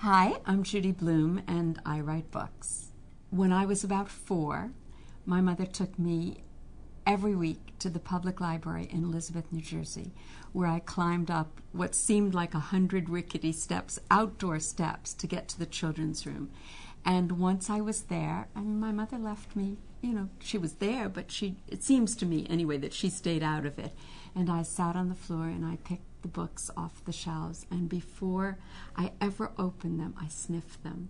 Hi, I'm Judy Blume, and I write books. When I was about 4, my mother took me every week to the public library in Elizabeth, New Jersey, where I climbed up what seemed like 100 rickety steps, outdoor steps, to get to the children's room. And once I was there, my mother left me, she was there, but it seems to me anyway that she stayed out of it. And I sat on the floor and I picked the books off the shelves, and before I ever opened them, I sniffed them.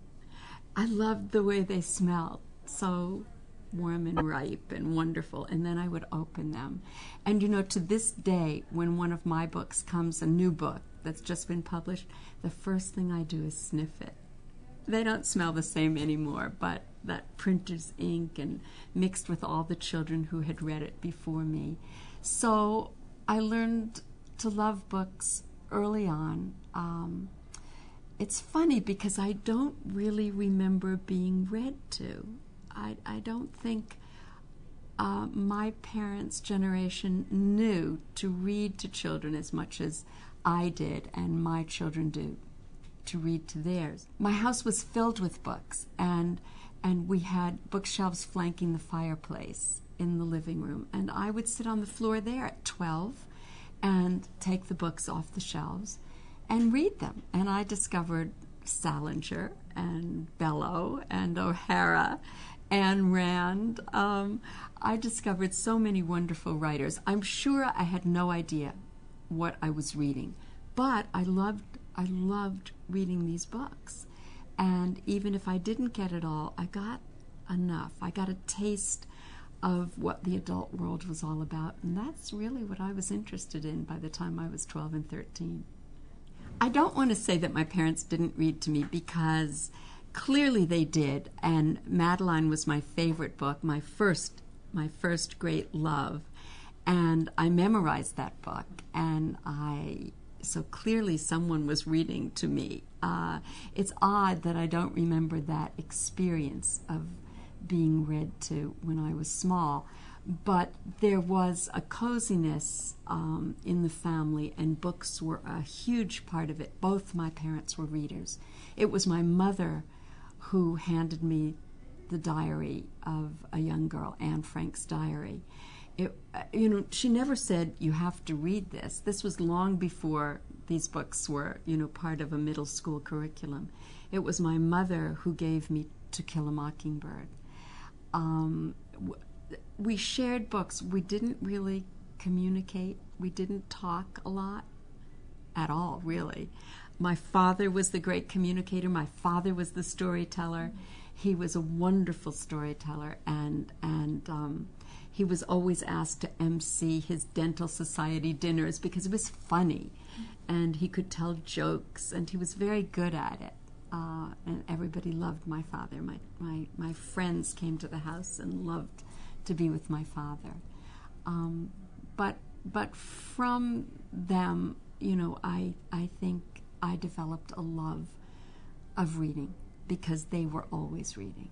I loved the way they smelled, so warm and ripe and wonderful, and then I would open them. And to this day, when one of my books comes, a new book that's just been published, the first thing I do is sniff it. They don't smell the same anymore, but that printer's ink and mixed with all the children who had read it before me. So I learned to love books early on. It's funny because I don't really remember being read to. I don't think my parents' generation knew to read to children as much as I did and my children do to read to theirs. My house was filled with books, and we had bookshelves flanking the fireplace in the living room, and I would sit on the floor there at 12 and take the books off the shelves and read them. And I discovered Salinger and Bellow and O'Hara and Rand. I discovered so many wonderful writers. I'm sure I had no idea what I was reading, but I loved reading these books. And even if I didn't get it all, I got enough. I got a taste of what the adult world was all about, and that's really what I was interested in by the time I was 12 and 13. I don't want to say that my parents didn't read to me, because clearly they did, and Madeline was my favorite book, my first great love, and I memorized that book, and so clearly someone was reading to me. It's odd that I don't remember that experience of being read to when I was small, but there was a coziness in the family, and books were a huge part of it. Both my parents were readers. It was my mother who handed me the diary of a young girl, Anne Frank's diary. She never said, "You have to read this." This was long before these books were, part of a middle school curriculum. It was my mother who gave me To Kill a Mockingbird. We shared books. We didn't really communicate. We didn't talk a lot at all, really. My father was the great communicator. My father was the storyteller. He was a wonderful storyteller, and he was always asked to MC his dental society dinners because it was funny, and he could tell jokes, and he was very good at it. And everybody loved my father. My friends came to the house and loved to be with my father. But from them, I think I developed a love of reading because they were always reading.